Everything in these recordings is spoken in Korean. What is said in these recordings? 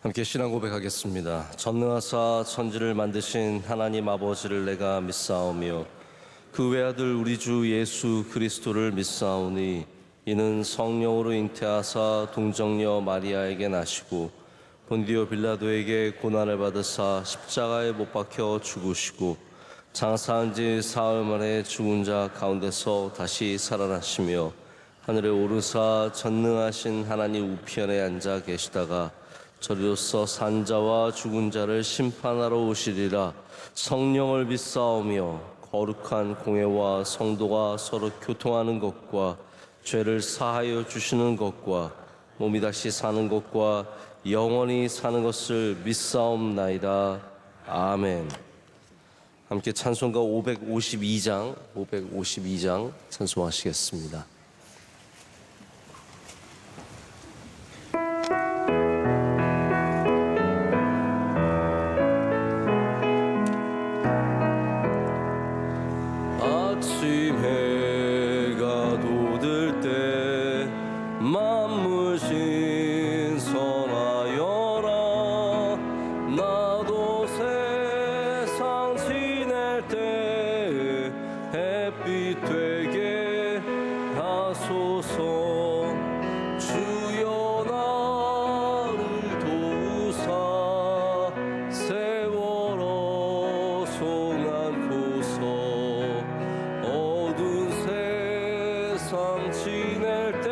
함께 신앙 고백하겠습니다. 전능하사 천지를 만드신 하나님 아버지를 내가 믿사오며 그 외아들 우리 주 예수 그리스도를 믿사오니 이는 성령으로 잉태하사 동정녀 마리아에게 나시고 본디오 빌라도에게 고난을 받으사 십자가에 못 박혀 죽으시고 장사한 지 사흘 만에 죽은 자 가운데서 다시 살아나시며 하늘에 오르사 전능하신 하나님 우편에 앉아 계시다가 저리로서 산자와 죽은 자를 심판하러 오시리라. 성령을 믿사오며 거룩한 공회와 성도가 서로 교통하는 것과 죄를 사하여 주시는 것과 몸이 다시 사는 것과 영원히 사는 것을 믿사옵나이다. 아멘. 함께 찬송가 552장 찬송하시겠습니다. 아침 해가 돋을 때 만물 신성하여라. 나도 세상 지낼 때 햇빛 되게 하소서. 주여 나를 도우사 세월호 송안고서 어두운 세상 지낼 때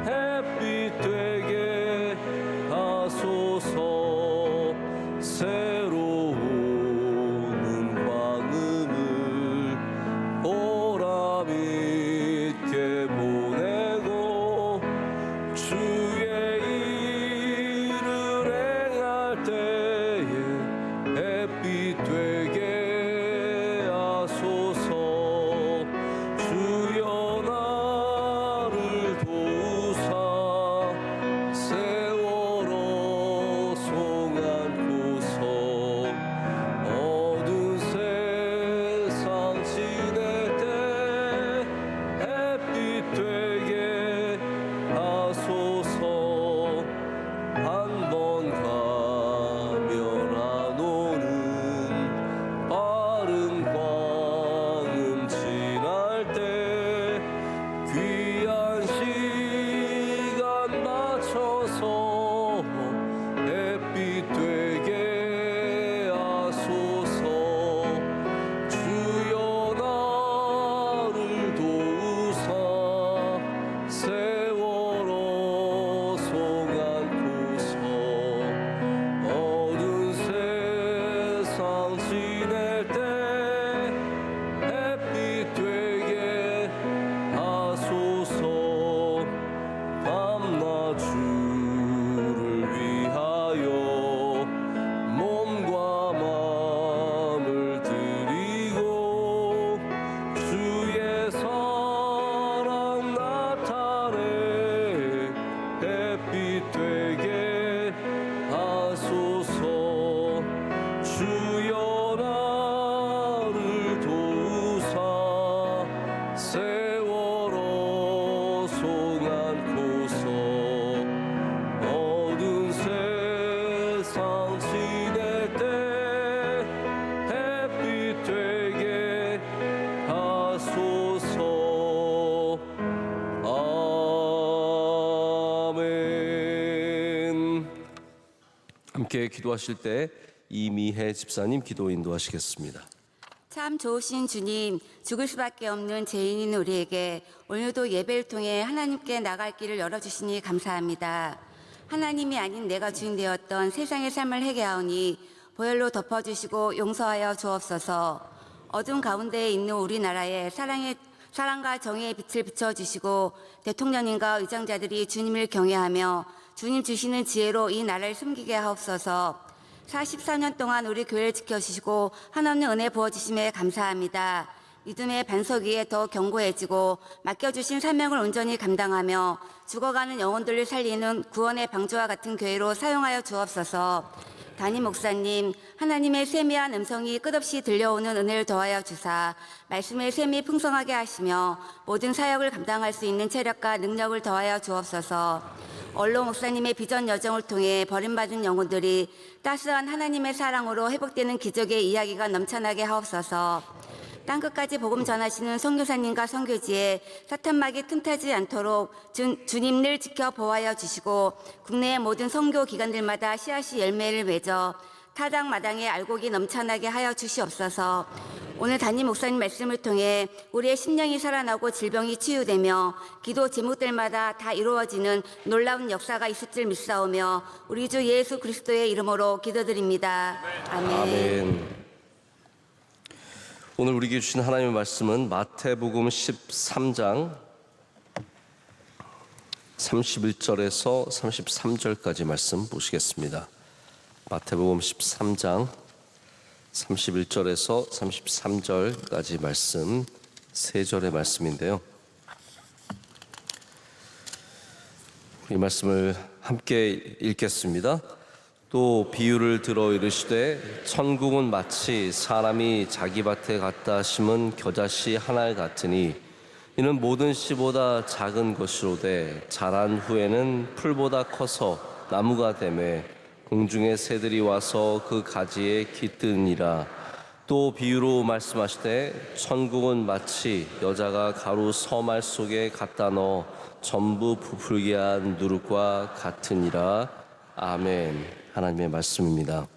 햇빛 되게 하소서. 새로운 방음을 보람 있게 보내고 주의 일을 행할 때에 햇빛 되게 하소서. 주여 나를 도우사 세월호 송안고서 어두운 세상 지낼 때 햇빛 되게 하소서. 한 번 가면 안 오는 빠른 광음 지날 때 귀한 시간 맞춰서 햇빛 되게 하소서. 주여 나를 도우사 세월호 송안고서 어두운 세상 지낼 때 햇빛 되게 하소서. 밤낮 주를 위하여 몸과 마음을 드리고 주의 사랑 나타내 햇빛 되게 하소서. 주여 나를 도우사 세월호 송안고서 어두운 세상 지낼 때 햇빛 되게 하소서. 아멘. 함께 기도하실 때 이미혜 집사님 기도 인도하시겠습니다. 참 좋으신 주님, 죽을 수밖에 없는 죄인인 우리에게 오늘도 예배를 통해 하나님께 나갈 길을 열어주시니 감사합니다. 하나님이 아닌 내가 주인 되었던 세상의 삶을 회개하오니 보혈로 덮어주시고 용서하여 주옵소서. 어둠 가운데 있는 우리나라에 사랑과 정의의 빛을 비춰주시고 대통령님과 의장자들이 주님을 경외하며 주님 주시는 지혜로 이 나라를 섬기게 하옵소서. 44년 동안 우리 교회를 지켜주시고 한없는 은혜 부어주심에 감사합니다. 믿음의 반석 위에 더 견고해지고 맡겨주신 사명을 온전히 감당하며 죽어가는 영혼들을 살리는 구원의 방주와 같은 교회로 사용하여 주옵소서. 담임 목사님, 하나님의 세미한 음성이 끝없이 들려오는 은혜를 더하여 주사 말씀의 샘이 풍성하게 하시며 모든 사역을 감당할 수 있는 체력과 능력을 더하여 주옵소서. 얼로 목사님의 비전 여정을 통해 버림받은 영혼들이 따스한 하나님의 사랑으로 회복되는 기적의 이야기가 넘쳐나게 하옵소서. 땅끝까지 복음 전하시는 선교사님과 선교지에 사탄막이 틈타지 않도록 주님 늘 지켜보아여 주시고 국내의 모든 선교 기관들마다 씨앗이 열매를 맺어 타당 마당에 알곡이 넘쳐나게 하여 주시옵소서. 오늘 담임 목사님 말씀을 통해 우리의 심령이 살아나고 질병이 치유되며 기도 제목들마다 다 이루어지는 놀라운 역사가 있을 줄 믿사오며 우리 주 예수 그리스도의 이름으로 기도드립니다. 아멘. 아멘. 오늘 우리에게 주신 하나님의 말씀은 마태복음 13장 31절에서 33절까지 말씀 보시겠습니다. 마태복음 13장 31절에서 33절까지 말씀, 세 절의 말씀인데요. 이 말씀을 함께 읽겠습니다. 또 비유를 들어 이르시되 천국은 마치 사람이 자기 밭에 갖다 심은 겨자씨 하나 같으니 이는 모든 씨보다 작은 것이로되 자란 후에는 풀보다 커서 나무가 되매 공중의 새들이 와서 그 가지에 깃드니라. 또 비유로 말씀하시되 천국은 마치 여자가 가루 서말 속에 갖다 넣어 전부 부풀게 한 누룩과 같으니라. 아멘. 하나님의 말씀입니다.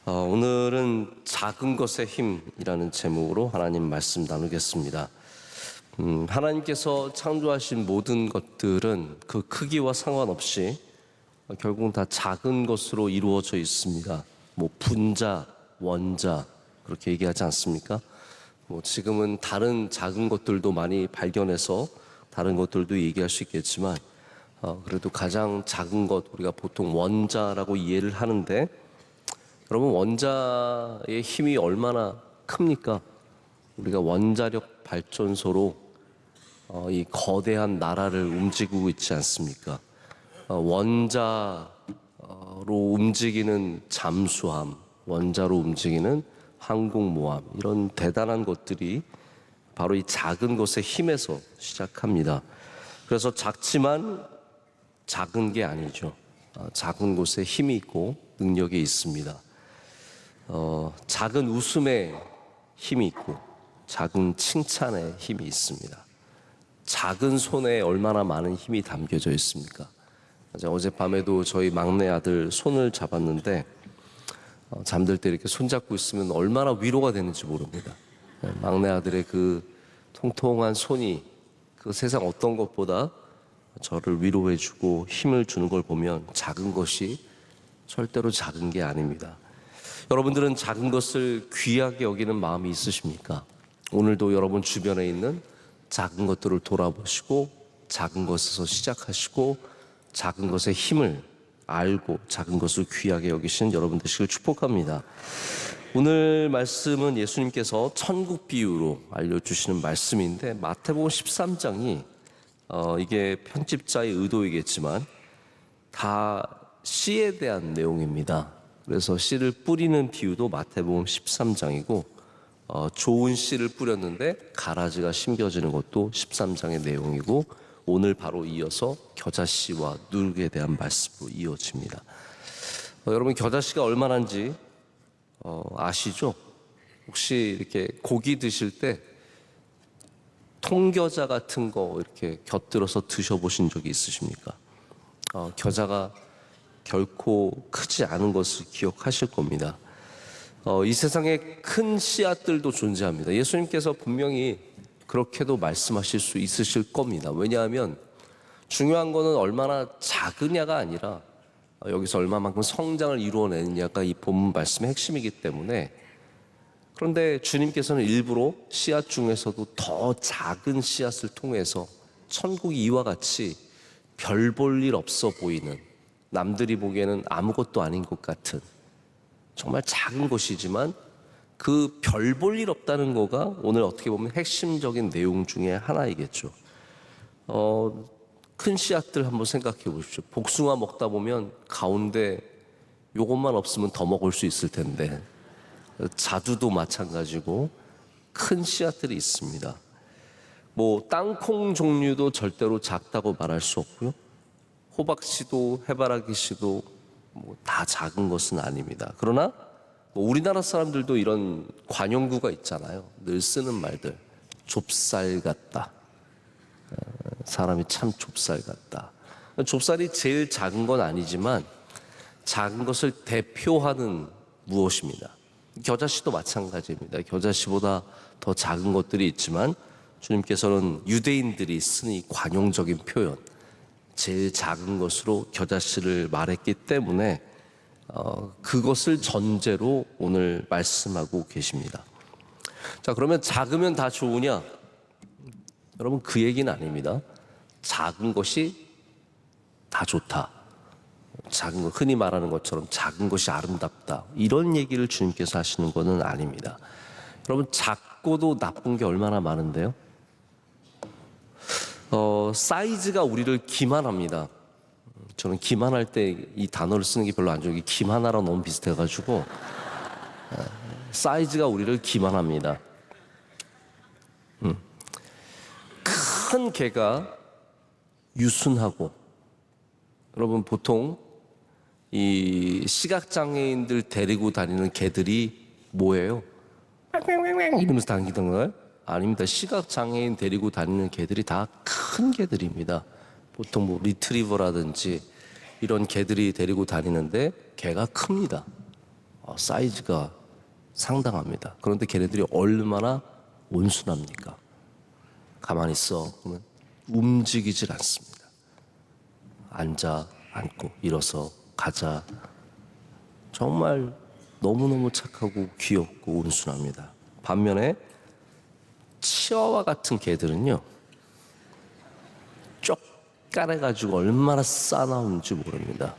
오늘은 작은 것의 힘이라는 제목으로 하나님 말씀 나누겠습니다. 하나님께서 창조하신 모든 것들은 그 크기와 상관없이 결국은 다 작은 것으로 이루어져 있습니다. 뭐 분자, 원자 그렇게 얘기하지 않습니까? 뭐 지금은 다른 작은 것들도 많이 발견해서 다른 것들도 얘기할 수 있겠지만 그래도 가장 작은 것 우리가 보통 원자라고 이해를 하는데 여러분 원자의 힘이 얼마나 큽니까? 우리가 원자력 발전소로 이 거대한 나라를 움직이고 있지 않습니까? 원자로 움직이는 잠수함, 원자로 움직이는 항공모함 이런 대단한 것들이 바로 이 작은 것의 힘에서 시작합니다. 그래서 작지만 작은 게 아니죠. 작은 곳에 힘이 있고 능력이 있습니다. 작은 웃음에 힘이 있고 작은 칭찬에 힘이 있습니다. 작은 손에 얼마나 많은 힘이 담겨져 있습니까? 어젯밤에도 저희 막내 아들 손을 잡았는데 잠들 때 이렇게 손잡고 있으면 얼마나 위로가 되는지 모릅니다. 막내 아들의 그 통통한 손이 그 세상 어떤 것보다 저를 위로해주고 힘을 주는 걸 보면 작은 것이 절대로 작은 게 아닙니다. 여러분들은 작은 것을 귀하게 여기는 마음이 있으십니까? 오늘도 여러분 주변에 있는 작은 것들을 돌아보시고 작은 것에서 시작하시고 작은 것의 힘을 알고 작은 것을 귀하게 여기시는 여러분 되시길 축복합니다. 오늘 말씀은 예수님께서 천국 비유로 알려주시는 말씀인데 마태복음 13장이 이게 편집자의 의도이겠지만 다 씨에 대한 내용입니다. 그래서 씨를 뿌리는 비유도 마태복음 13장이고 좋은 씨를 뿌렸는데 가라지가 심겨지는 것도 13장의 내용이고 오늘 바로 이어서 겨자씨와 누룩에 대한 말씀으로 이어집니다. 여러분 겨자씨가 얼마나인지 아시죠? 혹시 이렇게 고기 드실 때 통겨자 같은 거 이렇게 곁들여서 드셔보신 적이 있으십니까? 겨자가 결코 크지 않은 것을 기억하실 겁니다. 이 세상에 큰 씨앗들도 존재합니다. 예수님께서 분명히 그렇게도 말씀하실 수 있으실 겁니다. 왜냐하면 중요한 거는 얼마나 작으냐가 아니라 여기서 얼마만큼 성장을 이루어내느냐가 이 본문 말씀의 핵심이기 때문에 그런데 주님께서는 일부러 씨앗 중에서도 더 작은 씨앗을 통해서 천국이 이와 같이 별 볼 일 없어 보이는 남들이 보기에는 아무것도 아닌 것 같은 정말 작은 것이지만 그 별 볼 일 없다는 거가 오늘 어떻게 보면 핵심적인 내용 중에 하나이겠죠. 큰 씨앗들 한번 생각해 보십시오. 복숭아 먹다 보면 가운데 요것만 없으면 더 먹을 수 있을 텐데 자두도 마찬가지고 큰 씨앗들이 있습니다. 뭐 땅콩 종류도 절대로 작다고 말할 수 없고요. 호박씨도 해바라기씨도 뭐 다 작은 것은 아닙니다. 그러나 뭐 우리나라 사람들도 이런 관용구가 있잖아요. 늘 쓰는 말들. 좁쌀 같다. 사람이 참 좁쌀 같다. 좁쌀이 제일 작은 건 아니지만 작은 것을 대표하는 무엇입니다. 겨자씨도 마찬가지입니다. 겨자씨보다 더 작은 것들이 있지만 주님께서는 유대인들이 쓰는 이 관용적인 표현, 제일 작은 것으로 겨자씨를 말했기 때문에 그것을 전제로 오늘 말씀하고 계십니다. 자, 그러면 작으면 다 좋으냐? 여러분, 그 얘기는 아닙니다. 작은 것이 다 좋다. 작은 것, 흔히 말하는 것처럼 작은 것이 아름답다. 이런 얘기를 주님께서 하시는 것은 아닙니다. 여러분, 작고도 나쁜 게 얼마나 많은데요? 사이즈가 우리를 기만합니다. 저는 기만할 때 이 단어를 쓰는 게 별로 안 좋아요. 기만하랑 너무 비슷해가지고 사이즈가 우리를 기만합니다. 큰 개가 유순하고, 여러분 보통 이 시각장애인들 데리고 다니는 개들이 뭐예요? 이러면서 다니던 거예요? 아닙니다. 시각장애인 데리고 다니는 개들이 다 큰 개들입니다. 보통 뭐 리트리버라든지 이런 개들이 데리고 다니는데 개가 큽니다. 사이즈가 상당합니다. 그런데 걔네들이 얼마나 온순합니까? 가만히 있어 그러면 움직이질 않습니다. 앉아, 앉고, 일어서, 가자. 정말 너무너무 착하고 귀엽고 온순합니다. 반면에 치와와 같은 개들은요, 쪽 깔아가지고 얼마나 싸나운지 모릅니다.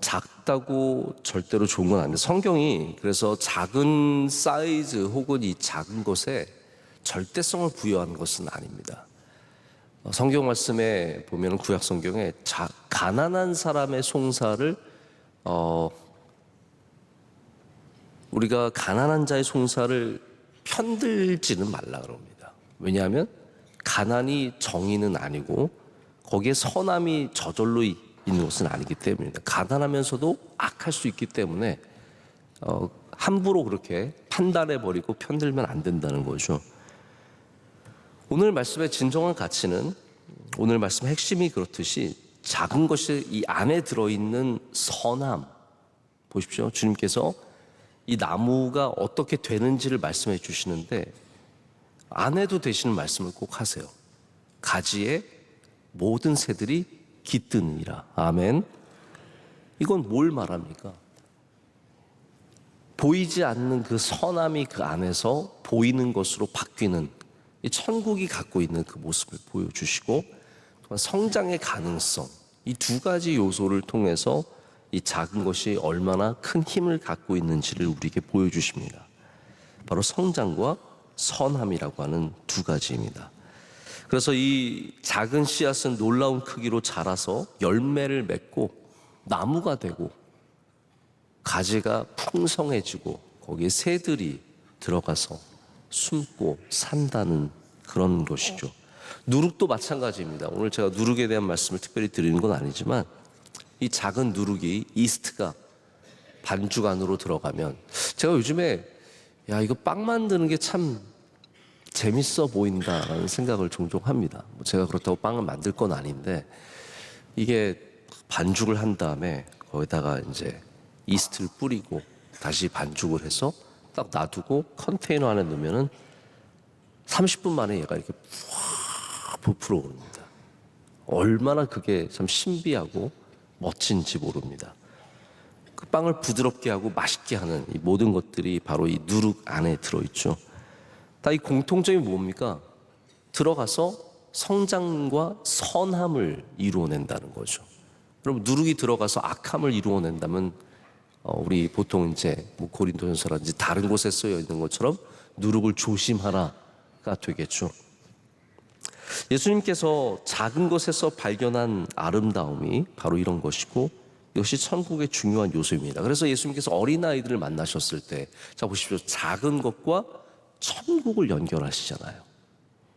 작다고 절대로 좋은 건 아닌데, 성경이 그래서 작은 사이즈 혹은 이 작은 것에 절대성을 부여하는 것은 아닙니다. 성경 말씀에 보면 구약 성경에 가난한 사람의 송사를 우리가 가난한 자의 송사를 편들지는 말라 그럽니다. 왜냐하면 가난이 정의는 아니고 거기에 선함이 저절로 있는 것은 아니기 때문입니다. 가난하면서도 악할 수 있기 때문에 함부로 그렇게 판단해버리고 편들면 안 된다는 거죠. 오늘 말씀의 진정한 가치는, 오늘 말씀의 핵심이 그렇듯이 작은 것이 이 안에 들어있는 선함, 보십시오. 주님께서 이 나무가 어떻게 되는지를 말씀해 주시는데 안에도 되시는 말씀을 꼭 하세요. 가지에 모든 새들이 깃드느니라. 아멘. 이건 뭘 말합니까? 보이지 않는 그 선함이 그 안에서 보이는 것으로 바뀌는 이 천국이 갖고 있는 그 모습을 보여주시고, 또한 성장의 가능성, 이 두 가지 요소를 통해서 이 작은 것이 얼마나 큰 힘을 갖고 있는지를 우리에게 보여주십니다. 바로 성장과 선함이라고 하는 두 가지입니다. 그래서 이 작은 씨앗은 놀라운 크기로 자라서 열매를 맺고 나무가 되고 가지가 풍성해지고 거기에 새들이 들어가서 숨고 산다는 그런 것이죠. 누룩도 마찬가지입니다. 오늘 제가 누룩에 대한 말씀을 특별히 드리는 건 아니지만 이 작은 누룩이 이스트가 반죽 안으로 들어가면, 제가 요즘에 이거 빵 만드는 게 참 재밌어 보인다라는 생각을 종종 합니다. 제가 그렇다고 빵을 만들 건 아닌데, 이게 반죽을 한 다음에 거기다가 이제 이스트를 뿌리고 다시 반죽을 해서 딱 놔두고 컨테이너 안에 넣으면은 30분 만에 얘가 이렇게 푸아 부풀어 오릅니다. 얼마나 그게 참 신비하고 멋진지 모릅니다. 그 빵을 부드럽게 하고 맛있게 하는 이 모든 것들이 바로 이 누룩 안에 들어있죠. 다 이 공통점이 뭡니까? 들어가서 성장과 선함을 이루어낸다는 거죠. 여러분, 누룩이 들어가서 악함을 이루어낸다면 우리 보통 이제 뭐 고린도전서라든지 다른 곳에 쓰여 있는 것처럼 누룩을 조심하라가 되겠죠. 예수님께서 작은 것에서 발견한 아름다움이 바로 이런 것이고, 이것이 천국의 중요한 요소입니다. 그래서 예수님께서 어린아이들을 만나셨을 때, 자 보십시오. 작은 것과 천국을 연결하시잖아요.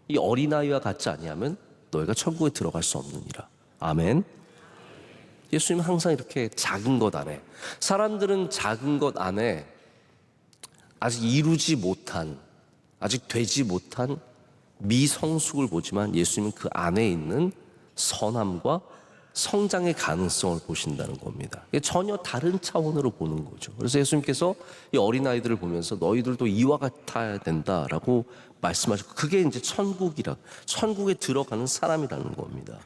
이 어린아이와 같지 아니하면 너희가 천국에 들어갈 수 없느니라. 아멘. 예수님은 항상 이렇게 작은 것 안에, 사람들은 작은 것 안에 아직 이루지 못한, 아직 되지 못한 미성숙을 보지만 예수님은 그 안에 있는 선함과 성장의 가능성을 보신다는 겁니다. 이게 전혀 다른 차원으로 보는 거죠. 그래서 예수님께서 이 어린아이들을 보면서 너희들도 이와 같아야 된다라고 말씀하셨고, 그게 이제 천국에 들어가는 사람이라는 겁니다.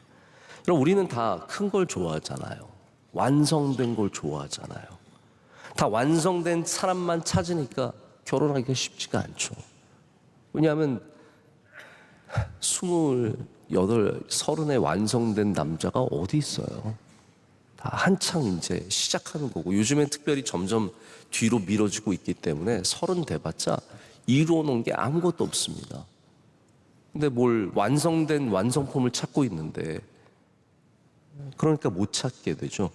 그럼 우리는 다 큰 걸 좋아하잖아요. 완성된 걸 좋아하잖아요. 다 완성된 사람만 찾으니까 결혼하기가 쉽지가 않죠. 왜냐하면 28, 30에 완성된 남자가 어디 있어요? 다 한창 이제 시작하는 거고, 요즘엔 특별히 점점 뒤로 미뤄지고 있기 때문에 30 돼봤자 이루어놓은 게 아무것도 없습니다. 근데 뭘 완성된 완성품을 찾고 있는데, 그러니까 못 찾게 되죠.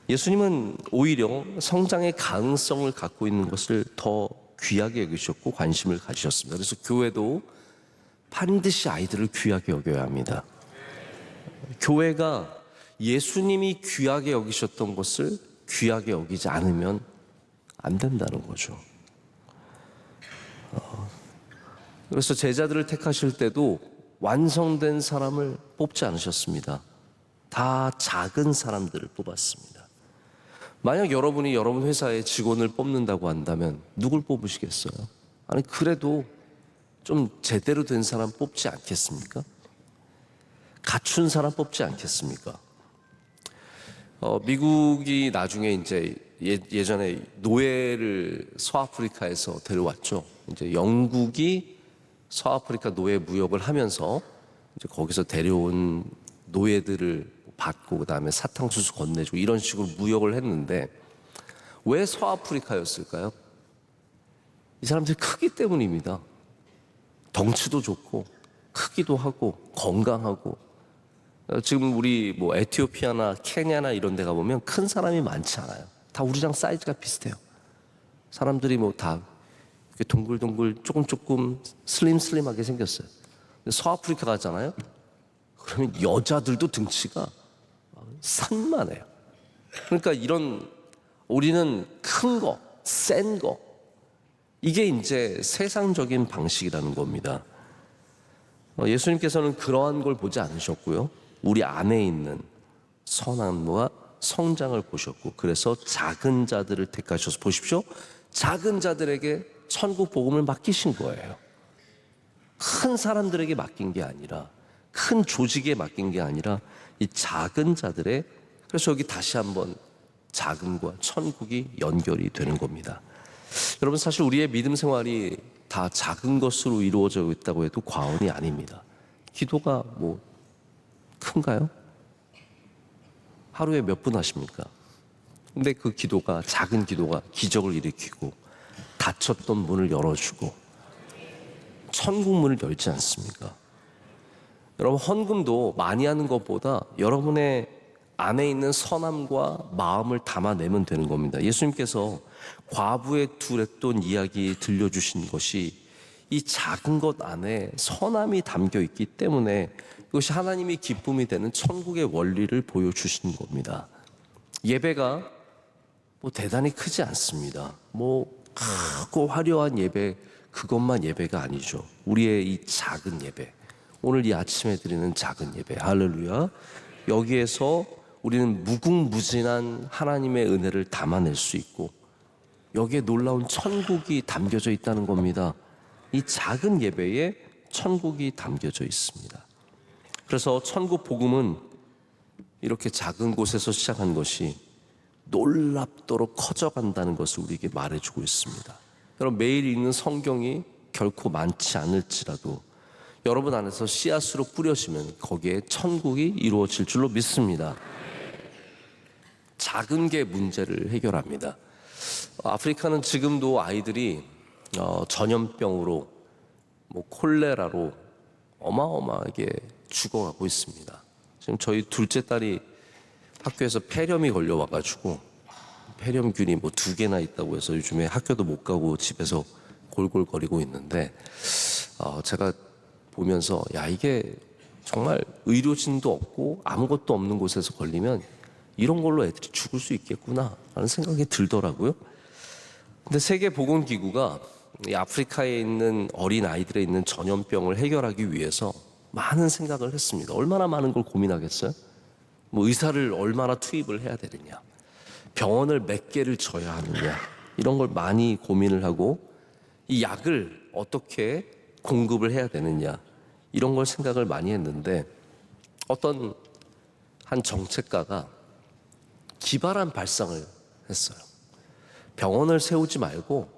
예수님은 오히려 성장의 가능성을 갖고 있는 것을 더 귀하게 여기셨고 관심을 가지셨습니다. 그래서 교회도 반드시 아이들을 귀하게 여겨야 합니다. 교회가 예수님이 귀하게 여기셨던 것을 귀하게 여기지 않으면 안 된다는 거죠. 그래서 제자들을 택하실 때도 완성된 사람을 뽑지 않으셨습니다. 다 작은 사람들을 뽑았습니다. 만약 여러분이 여러분 회사에 직원을 뽑는다고 한다면 누굴 뽑으시겠어요? 아니, 그래도 좀 제대로 된 사람 뽑지 않겠습니까? 갖춘 사람 뽑지 않겠습니까? 미국이 나중에 이제 예전에 노예를 서아프리카에서 데려왔죠. 이제 영국이 서아프리카 노예 무역을 하면서 이제 거기서 데려온 노예들을 받고 그다음에 사탕수수 건네주고 이런 식으로 무역을 했는데, 왜 서아프리카였을까요? 이 사람들이 크기 때문입니다. 덩치도 좋고 크기도 하고 건강하고. 지금 우리 뭐 에티오피아나 케냐나 이런 데 가보면 큰 사람이 많지 않아요. 다 우리랑 사이즈가 비슷해요. 사람들이 뭐 다 동글동글 조금 슬림하게 생겼어요. 근데 서아프리카 가잖아요. 그러면 여자들도 등치가 산만해요. 그러니까 이런, 우리는 큰 거, 센 거, 이게 이제 세상적인 방식이라는 겁니다. 예수님께서는 그러한 걸 보지 않으셨고요. 우리 안에 있는 선함과 성장을 보셨고, 그래서 작은 자들을 택하셔서, 보십시오, 작은 자들에게 천국 복음을 맡기신 거예요. 큰 사람들에게 맡긴 게 아니라, 큰 조직에 맡긴 게 아니라 이 작은 자들의, 그래서 여기 다시 한번 작음과 천국이 연결이 되는 겁니다. 여러분, 사실 우리의 믿음 생활이 다 작은 것으로 이루어져 있다고 해도 과언이 아닙니다. 기도가 뭐 큰가요? 하루에 몇 분 하십니까? 근데 그 기도가, 작은 기도가 기적을 일으키고 닫혔던 문을 열어주고 천국 문을 열지 않습니까? 여러분, 헌금도 많이 하는 것보다 여러분의 안에 있는 선함과 마음을 담아내면 되는 겁니다. 예수님께서 과부의 두 렛돈 이야기 들려주신 것이 이 작은 것 안에 선함이 담겨 있기 때문에 이것이 하나님이 기쁨이 되는 천국의 원리를 보여주신 겁니다. 예배가 뭐 대단히 크지 않습니다. 뭐 크고 화려한 예배, 그것만 예배가 아니죠. 우리의 이 작은 예배, 오늘 이 아침에 드리는 작은 예배, 할렐루야, 여기에서 우리는 무궁무진한 하나님의 은혜를 담아낼 수 있고 여기에 놀라운 천국이 담겨져 있다는 겁니다. 이 작은 예배에 천국이 담겨져 있습니다. 그래서 천국 복음은 이렇게 작은 곳에서 시작한 것이 놀랍도록 커져간다는 것을 우리에게 말해주고 있습니다. 여러분, 매일 읽는 성경이 결코 많지 않을지라도 여러분 안에서 씨앗으로 뿌려지면 거기에 천국이 이루어질 줄로 믿습니다. 작은 게 문제를 해결합니다. 아프리카는 지금도 아이들이 전염병으로, 뭐 콜레라로 어마어마하게 죽어가고 있습니다. 지금 저희 둘째 딸이 학교에서 폐렴이 걸려와가지고, 폐렴균이 뭐 2개나 있다고 해서 요즘에 학교도 못 가고 집에서 골골거리고 있는데 제가 보면서 이게 정말 의료진도 없고 아무것도 없는 곳에서 걸리면 이런 걸로 애들이 죽을 수 있겠구나 라는 생각이 들더라고요. 근데 세계보건기구가 이 아프리카에 있는 어린 아이들에 있는 전염병을 해결하기 위해서 많은 생각을 했습니다. 얼마나 많은 걸 고민하겠어요? 뭐 의사를 얼마나 투입을 해야 되느냐, 병원을 몇 개를 져야 하느냐, 이런 걸 많이 고민을 하고 이 약을 어떻게 공급을 해야 되느냐, 이런 걸 생각을 많이 했는데 어떤 한 정책가가 기발한 발상을 했어요. 병원을 세우지 말고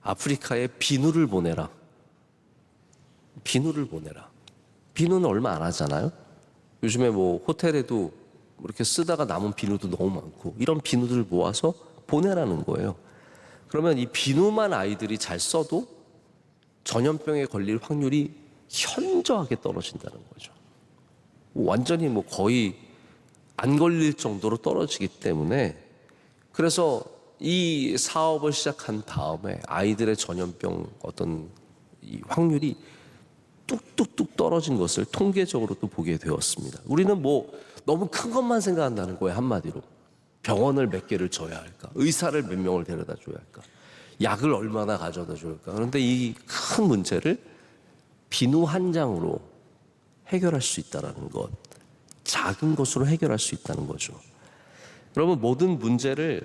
아프리카에 비누를 보내라. 비누를 보내라. 비누는 얼마 안 하잖아요. 요즘에 뭐 호텔에도 이렇게 쓰다가 남은 비누도 너무 많고, 이런 비누들을 모아서 보내라는 거예요. 그러면 이 비누만 아이들이 잘 써도 전염병에 걸릴 확률이 현저하게 떨어진다는 거죠. 완전히 뭐 거의 안 걸릴 정도로 떨어지기 때문에, 그래서 이 사업을 시작한 다음에 아이들의 전염병 어떤 이 확률이 뚝뚝뚝 떨어진 것을 통계적으로 또 보게 되었습니다. 우리는 뭐 너무 큰 것만 생각한다는 거예요. 한마디로 병원을 몇 개를 져야 할까, 의사를 몇 명을 데려다 줘야 할까, 약을 얼마나 가져다 줘야 할까. 그런데 이 큰 문제를 비누 한 장으로 해결할 수 있다는 것, 작은 것으로 해결할 수 있다는 거죠. 여러분, 모든 문제를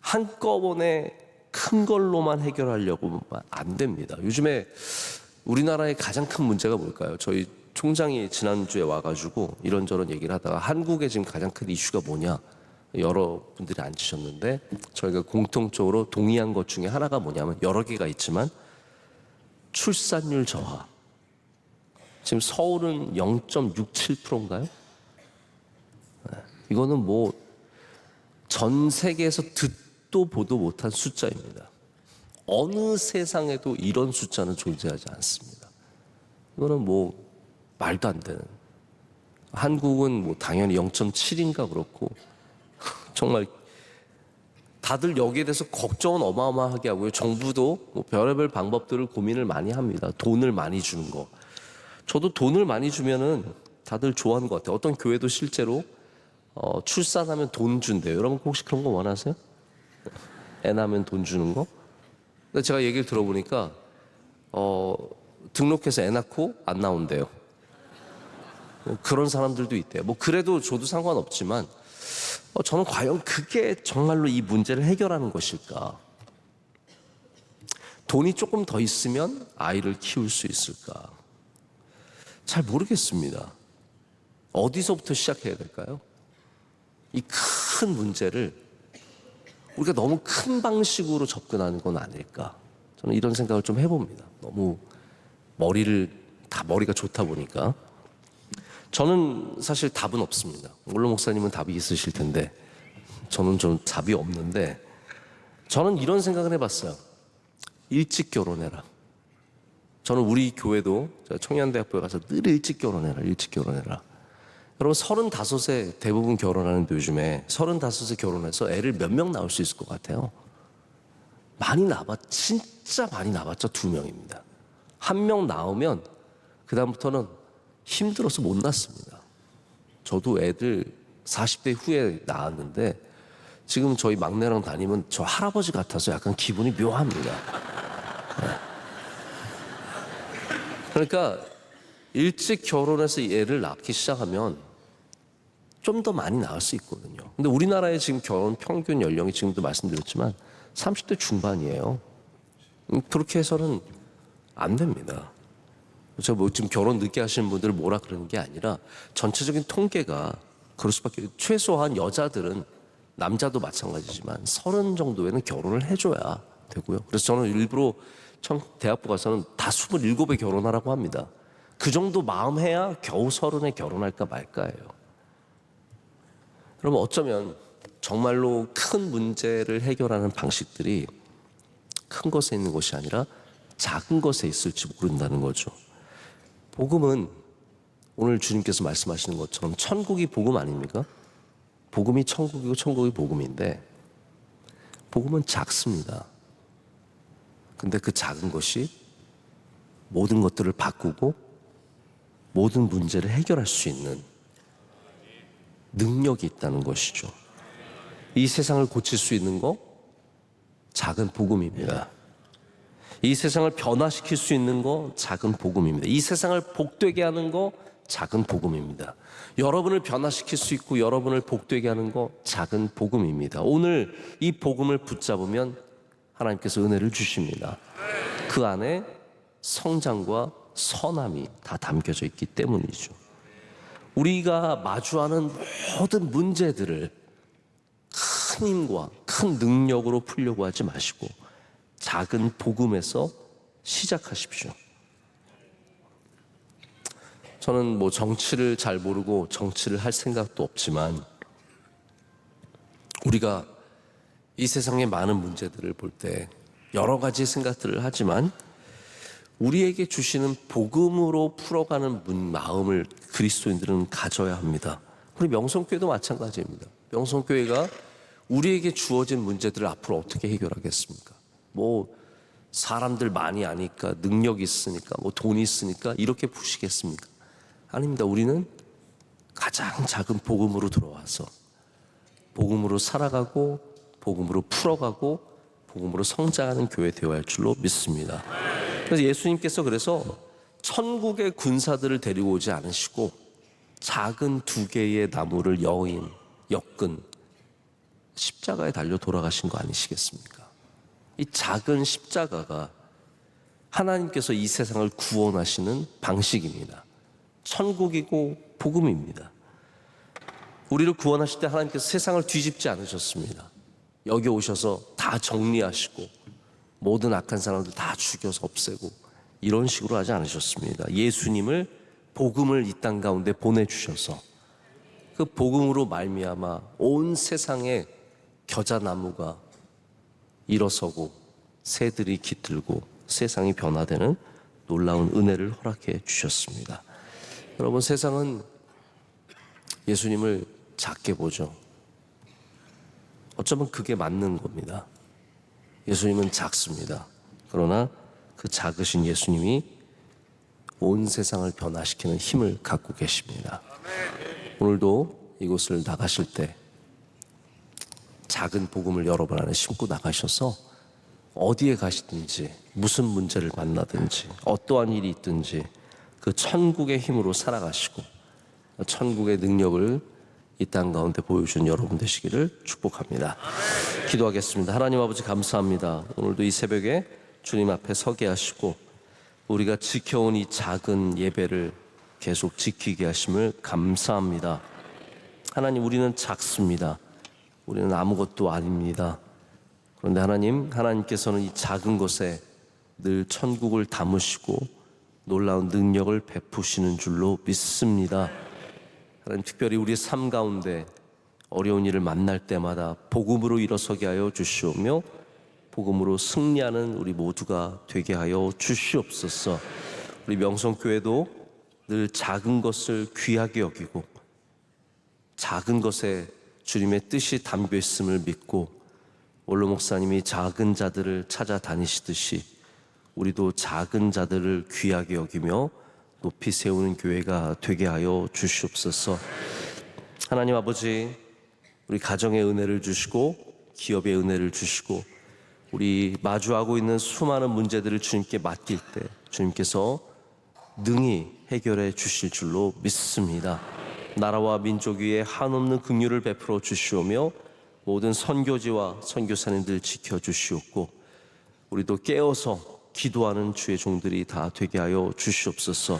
한꺼번에 큰 걸로만 해결하려고 하면 안 됩니다. 요즘에 우리나라의 가장 큰 문제가 뭘까요? 저희 총장이 지난주에 와가지고 이런저런 얘기를 하다가 한국의 지금 가장 큰 이슈가 뭐냐, 여러분들이 앉으셨는데 저희가 공통적으로 동의한 것 중에 하나가 뭐냐면, 여러 개가 있지만 출산율 저하. 지금 서울은 0.67%인가요? 이거는 뭐 전 세계에서 듣도 보도 못한 숫자입니다. 어느 세상에도 이런 숫자는 존재하지 않습니다. 이거는 뭐 말도 안 되는. 한국은 뭐 당연히 0.7인가 그렇고, 정말 다들 여기에 대해서 걱정은 어마어마하게 하고요. 정부도 뭐 별의별 방법들을 고민을 많이 합니다. 돈을 많이 주는 거. 저도 돈을 많이 주면은 다들 좋아하는 것 같아요. 어떤 교회도 실제로 출산하면 돈 준대요. 여러분 혹시 그런 거 원하세요? 애 낳으면 돈 주는 거? 근데 제가 얘기를 들어보니까 등록해서 애 낳고 안 나온대요. 그런 사람들도 있대요. 뭐 그래도 줘도 상관없지만 저는 과연 그게 정말로 이 문제를 해결하는 것일까? 돈이 조금 더 있으면 아이를 키울 수 있을까? 잘 모르겠습니다. 어디서부터 시작해야 될까요? 이 큰 문제를 우리가 너무 큰 방식으로 접근하는 건 아닐까? 저는 이런 생각을 좀 해봅니다. 너무 머리가 좋다 보니까. 저는 사실 답은 없습니다. 물론 목사님은 답이 있으실 텐데 저는 좀 답이 없는데, 저는 이런 생각을 해봤어요. 일찍 결혼해라. 저는 우리 교회도 청년대학교에 가서 늘 일찍 결혼해라, 일찍 결혼해라. 여러분 35세 대부분 결혼하는데 요즘에 35세 결혼해서 애를 몇 명 낳을 수 있을 것 같아요? 진짜 많이 낳았죠. 2명입니다. 1명 낳으면 그 다음부터는 힘들어서 못 낳습니다. 저도 애들 40대 후에 낳았는데 지금 저희 막내랑 다니면 저 할아버지 같아서 약간 기분이 묘합니다. 그러니까 일찍 결혼해서 애를 낳기 시작하면 좀 더 많이 낳을 수 있거든요. 근데 우리나라의 지금 결혼 평균 연령이 지금도 말씀드렸지만 30대 중반이에요. 그렇게 해서는 안 됩니다. 저 뭐 지금 결혼 늦게 하시는 분들을 뭐라 그러는 게 아니라 전체적인 통계가 그럴 수밖에. 최소한 여자들은, 남자도 마찬가지지만 30 정도에는 결혼을 해줘야 되고요. 그래서 저는 일부러 대학부 가서는 다 27에 결혼하라고 합니다. 그 정도 마음 해야 겨우 30에 결혼할까 말까예요. 그러면 어쩌면 정말로 큰 문제를 해결하는 방식들이 큰 것에 있는 것이 아니라 작은 것에 있을지 모른다는 거죠. 복음은 오늘 주님께서 말씀하시는 것처럼 천국이 복음 아닙니까? 복음이 천국이고 천국이 복음인데 복음은 작습니다. 근데 그 작은 것이 모든 것들을 바꾸고 모든 문제를 해결할 수 있는 능력이 있다는 것이죠. 이 세상을 고칠 수 있는 거 작은 복음입니다. 이 세상을 변화시킬 수 있는 거 작은 복음입니다. 이 세상을 복되게 하는 거 작은 복음입니다. 여러분을 변화시킬 수 있고 여러분을 복되게 하는 거 작은 복음입니다. 오늘 이 복음을 붙잡으면 하나님께서 은혜를 주십니다. 그 안에 성장과 선함이 다 담겨져 있기 때문이죠. 우리가 마주하는 모든 문제들을 큰 힘과 큰 능력으로 풀려고 하지 마시고 작은 복음에서 시작하십시오. 저는 뭐 정치를 잘 모르고 정치를 할 생각도 없지만 우리가 이 세상의 많은 문제들을 볼 때 여러 가지 생각들을 하지만 우리에게 주시는 복음으로 풀어가는 마음을 그리스도인들은 가져야 합니다. 우리 명성교회도 마찬가지입니다. 명성교회가 우리에게 주어진 문제들을 앞으로 어떻게 해결하겠습니까? 뭐 사람들 많이 아니까, 능력이 있으니까, 뭐 돈이 있으니까 이렇게 푸시겠습니까? 아닙니다. 우리는 가장 작은 복음으로 들어와서 복음으로 살아가고 복음으로 풀어가고 복음으로 성장하는 교회 되어야 할 줄로 믿습니다. 그래서 예수님께서 그래서 천국의 군사들을 데리고 오지 않으시고 작은 2개의 나무를 엮은 십자가에 달려 돌아가신 거 아니시겠습니까? 이 작은 십자가가 하나님께서 이 세상을 구원하시는 방식입니다. 천국이고 복음입니다. 우리를 구원하실 때 하나님께서 세상을 뒤집지 않으셨습니다. 여기 오셔서 다 정리하시고 모든 악한 사람들 다 죽여서 없애고 이런 식으로 하지 않으셨습니다. 예수님을 복음을 이 땅 가운데 보내주셔서 그 복음으로 말미암아 온 세상에 겨자나무가 일어서고 새들이 깃들고 세상이 변화되는 놀라운 은혜를 허락해 주셨습니다. 여러분, 세상은 예수님을 작게 보죠. 어쩌면 그게 맞는 겁니다. 예수님은 작습니다. 그러나 그 작으신 예수님이 온 세상을 변화시키는 힘을 갖고 계십니다. 오늘도 이곳을 나가실 때 작은 복음을 여러분 안에 심고 나가셔서 어디에 가시든지 무슨 문제를 만나든지 어떠한 일이 있든지 그 천국의 힘으로 살아가시고 천국의 능력을 이 땅 가운데 보여주는 여러분 되시기를 축복합니다. 기도하겠습니다. 하나님 아버지, 감사합니다. 오늘도 이 새벽에 주님 앞에 서게 하시고 우리가 지켜온 이 작은 예배를 계속 지키게 하심을 감사합니다. 하나님, 우리는 작습니다. 우리는 아무것도 아닙니다. 그런데 하나님께서는 이 작은 것에 늘 천국을 담으시고 놀라운 능력을 베푸시는 줄로 믿습니다. 하나님, 특별히 우리의 삶 가운데 어려운 일을 만날 때마다 복음으로 일어서게 하여 주시오며 복음으로 승리하는 우리 모두가 되게 하여 주시옵소서. 우리 명성교회도 늘 작은 것을 귀하게 여기고 작은 것에 주님의 뜻이 담겨 있음을 믿고 원로 목사님이 작은 자들을 찾아다니시듯이 우리도 작은 자들을 귀하게 여기며 높이 세우는 교회가 되게 하여 주시옵소서. 하나님 아버지, 우리 가정의 은혜를 주시고 기업의 은혜를 주시고 우리 마주하고 있는 수많은 문제들을 주님께 맡길 때 주님께서 능히 해결해 주실 줄로 믿습니다. 나라와 민족 위에 한없는 긍휼을 베풀어 주시오며 모든 선교지와 선교사님들 지켜주시옵고 우리도 깨어서 기도하는 주의 종들이 다 되게 하여 주시옵소서.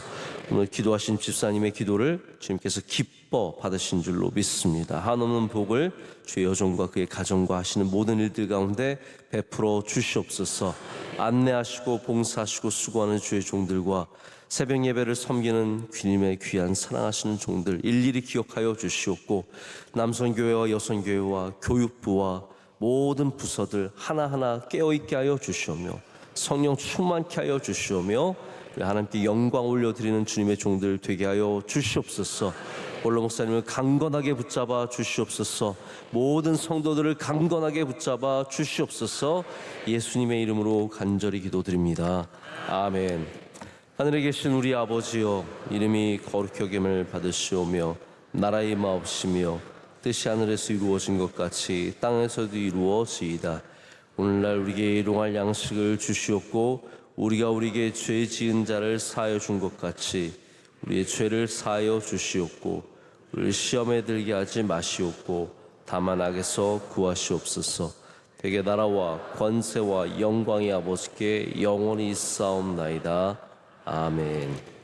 오늘 기도하신 집사님의 기도를 주님께서 기뻐 받으신 줄로 믿습니다. 한없는 복을 주의 여종과 그의 가정과 하시는 모든 일들 가운데 베풀어 주시옵소서. 안내하시고 봉사하시고 수고하는 주의 종들과 새벽 예배를 섬기는 주님의 귀한 사랑하시는 종들 일일이 기억하여 주시옵고 남선교회와 여선교회와 교육부와 모든 부서들 하나하나 깨어있게 하여 주시오며 성령 충만케 하여 주시오며 하나님께 영광 올려드리는 주님의 종들 되게 하여 주시옵소서. 원로 목사님을 강건하게 붙잡아 주시옵소서. 모든 성도들을 강건하게 붙잡아 주시옵소서. 예수님의 이름으로 간절히 기도드립니다. 아멘. 하늘에 계신 우리 아버지여, 이름이 거룩히 여김을 받으시오며 나라의 마옵시며 뜻이 하늘에서 이루어진 것 같이 땅에서도 이루어지이다. 오늘날 우리에게 일용할 양식을 주시옵고 우리가 우리에게 죄 지은 자를 사하여 준 것 같이 우리의 죄를 사하여 주시옵고 우리를 시험에 들게 하지 마시옵고 다만 악에서 구하시옵소서. 되게 나라와 권세와 영광이 아버지께 영원히 있사옵나이다. 아멘.